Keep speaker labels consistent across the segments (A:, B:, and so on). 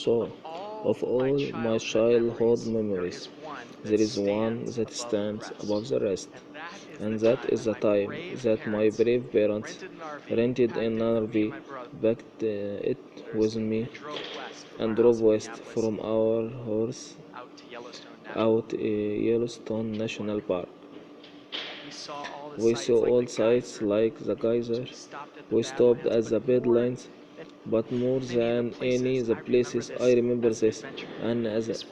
A: So, of all my childhood memories, there is one that stands above the rest, and that is the time that my brave parents rented an RV, packed it with me, and drove west from our horse out Yellowstone National Park. We saw all sights like the geyser. We stopped at the Badlands, but more than any, the places I remember this and as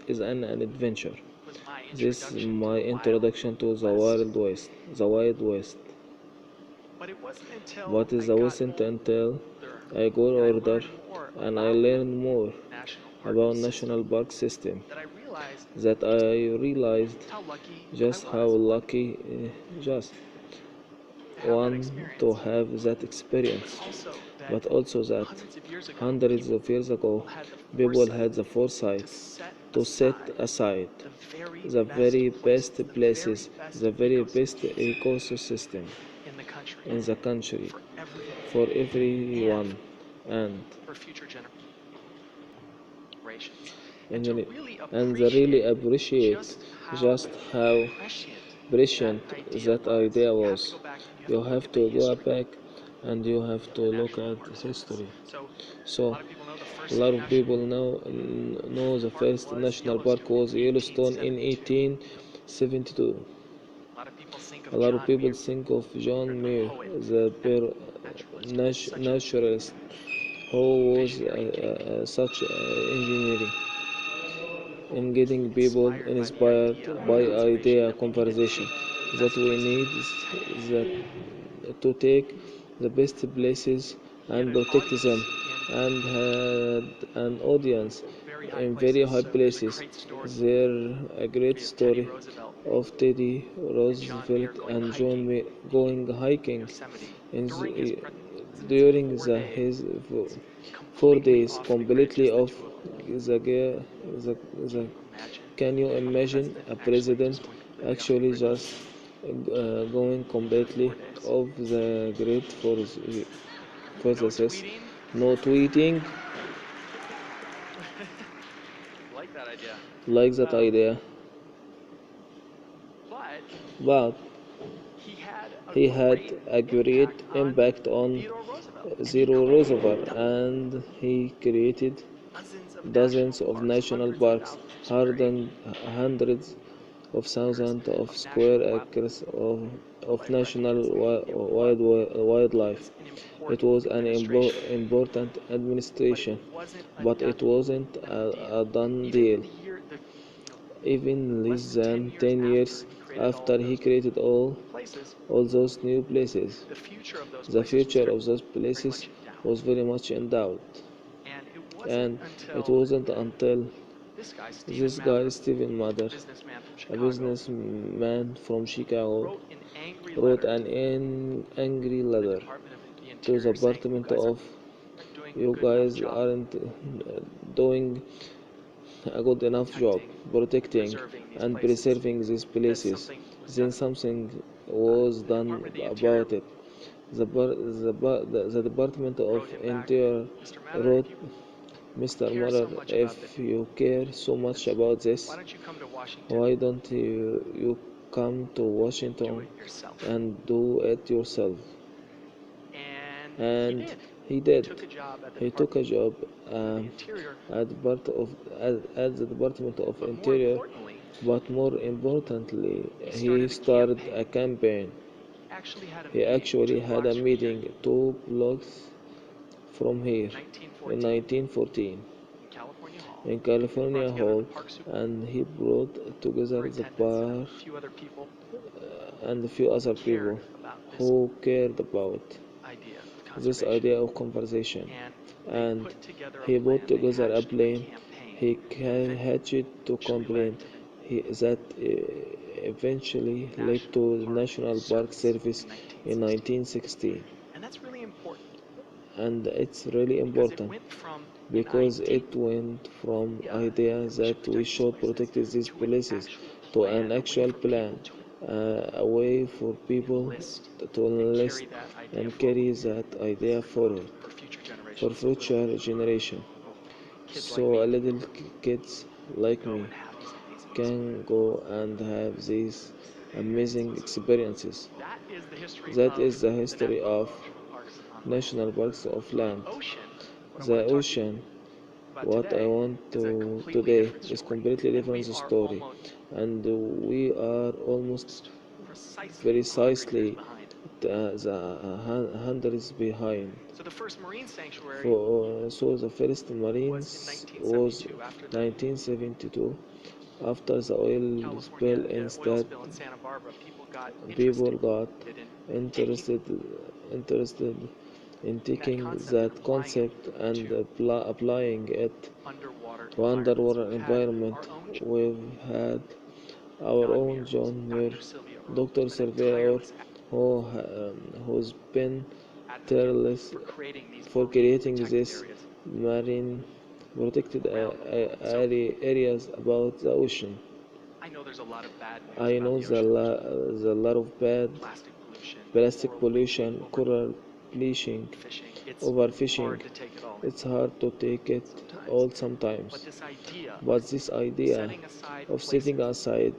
A: is an adventure. This is my introduction to the Wild West. The Wild West. But it wasn't until I got older and I learned more about national park system that I realized just how lucky just one to have that experience, but also that hundreds of years ago people had the foresight to set aside the very best places, the very best ecosystem in the country for everyone, and and, and they really appreciate just how prescient that idea was. You have to go back and you have to look at history. So, a lot of people know the first national park was Yellowstone in 1872. A lot of people think of John Muir, the naturalist who was such engineering in getting people inspired by idea conversation that we need that to take the best places and protect them and had an audience in very high places. There a great story of Teddy Roosevelt and John May going hiking in during his 4 days completely off the, the can you imagine a president actually just going completely off the grid for the cess? No tweeting, like that idea, but he had a great impact on Zero Roosevelt, and he created dozens of national parks, hundreds of thousands of square acres of national wildlife. It was an important administration, but it wasn't a done deal. Even less than 10 years after he created all those new places, the future of those places was very much in doubt. And it wasn't until this guy, Stephen Mather, a businessman from Chicago, wrote an angry letter to the Department of "You guys aren't doing a good enough job protecting and preserving these places." Then something was done about it. The Department of Interior wrote, "Mr. Mueller, if you care so much about this, why don't you come to Washington and do it yourself?" And he did. He took a job at the Department of Interior, but more importantly, he started a campaign. He actually had a meeting 2 blocks from here in 1914 in California Hall, and he brought together the bar and a few other people who cared about this idea of conversation. And he put together a plan he hatched to complain that eventually led to the National Park Service in 1916. And it's really important because it went from idea that we should protect these places to an actual plan, a way for people to enlist and carry that idea forward for future generation. so a little kids like me can go and have these amazing experiences. That is the history of national parks of land. The ocean, what I want to today, is completely different story, and we are almost precisely the hundreds behind. So the first Marines was 1972. After the oil spill, instead, people got interested interested in taking that concept and applying it to underwater environment. We've had our own John Muir, Dr. Surveyor, who's been tireless for creating this marine protected areas about the ocean. I know the lot of bad plastic pollution, coral bleaching, overfishing. It's hard to take it all sometimes. But this idea of setting aside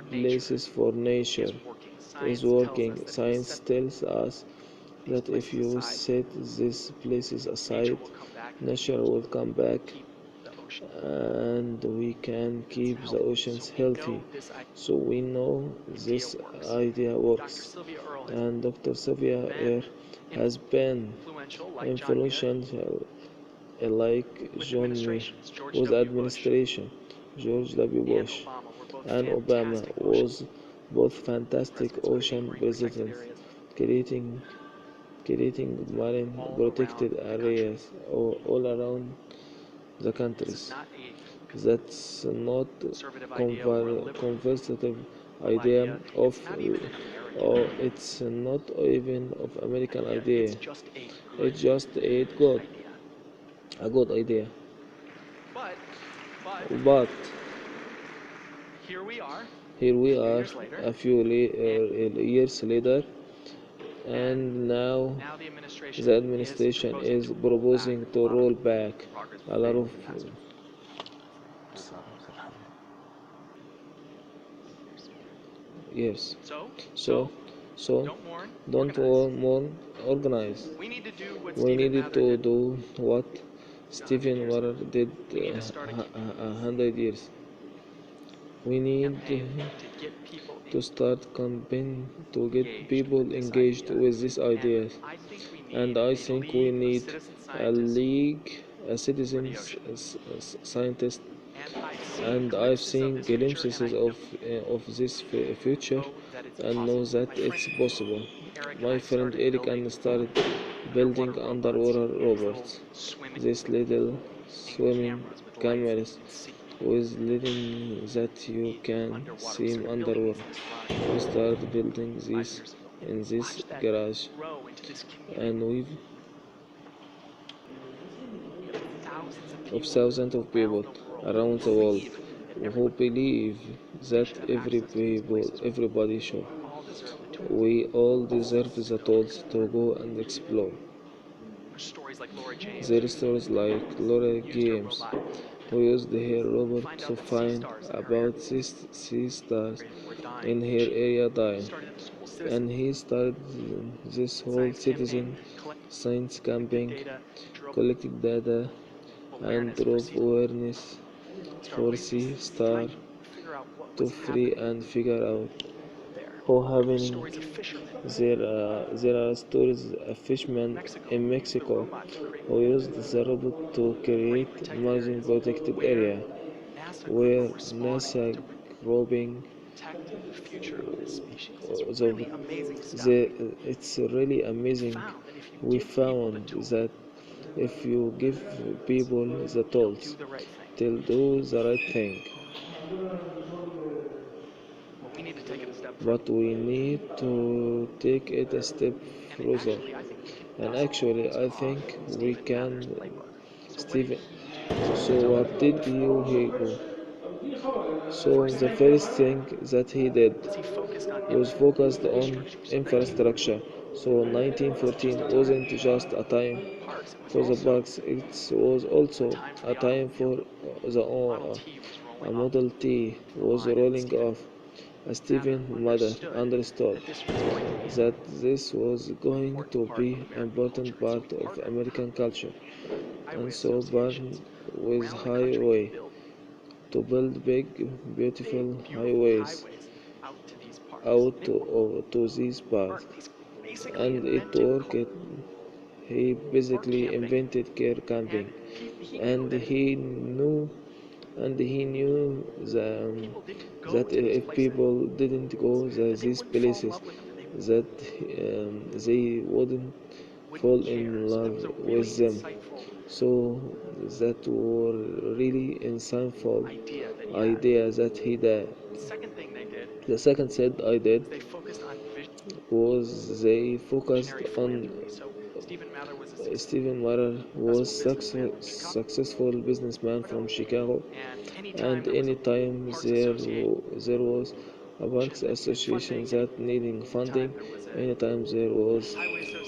A: places for nature is working. Science tells us that if you set these places aside, nature will come back and we can keep the oceans healthy. So we know this idea works. And Dr. Sylvia Air has been influential like John Muir was administration, George W. Bush, and Obama was both fantastic ocean presidents, creating marine protected areas all around the countries. That's not conservative idea of or it's not even of American idea. It's just a good idea. But here we are a few years later, and now the administration is proposing to roll back a lot of years. So, don't mourn, organize. We needed to do what Stephen Waller did 100 years. We need to start campaign to get people engaged with these ideas. And I think we need a league, a citizens scientist, and I've seen glimpses of this future and know that it's possible. My friend Eric and started building underwater robots, these little swimming cameras with lens that you can see underwater. We started building these in this garage, and we've of thousands of people around the world who believe that everybody should. We all deserve the tools to go and explore. There are stories like Laura James, who used her robot to find about sea stars in her area dying, and he started this whole citizen science campaign, collecting data and drove awareness for sea star to free and figure out how happening. There are stories of fishermen in Mexico who used the robot to create marine protected area where NASA groping it's really amazing. We found that if you give people the tools, they'll do the right thing. But we need to take it a step further. And actually, I think we can, Stephen. So, what did he do? So, the first thing that he did was focused on infrastructure. So, 1914 wasn't just a time for the parks. It was also a time for the a Model T was rolling off. Stephen Mother understood that this was going to be an important part of American culture, and so partnered with highway to build big, beautiful highways out to these parts, and it worked. He basically invented car camping, and he knew that if people didn't go these places, that they wouldn't fall in love with them. So that were really insightful idea that he did. The second thing I did was they focused on Stephen Miller was successful businessman from Chicago, and anytime there was a Parks Association that needing funding, anytime there was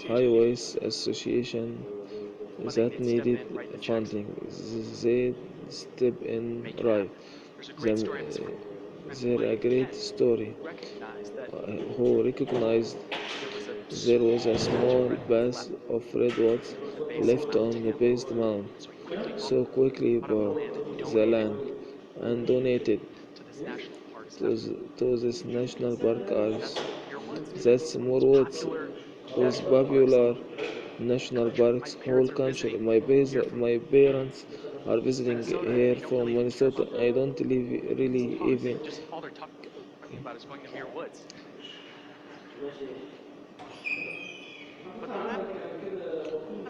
A: Highways Association that needed funding, they step in right. Them, they're a great story. Who recognized there was a small patch of redwoods left on the base mound, so quickly bought the land and donated to this national park archives. That's more woods with popular national parks whole country. My parents are visiting here from Minnesota. I don't live really even.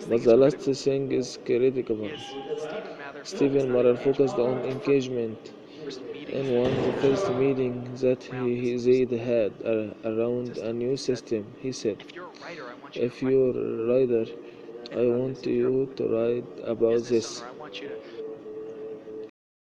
A: But the last thing is critical. Stephen Miller focused on engagement. In one of the first meetings that they had around a new system, he said, if you're a rider, I want you to write about this.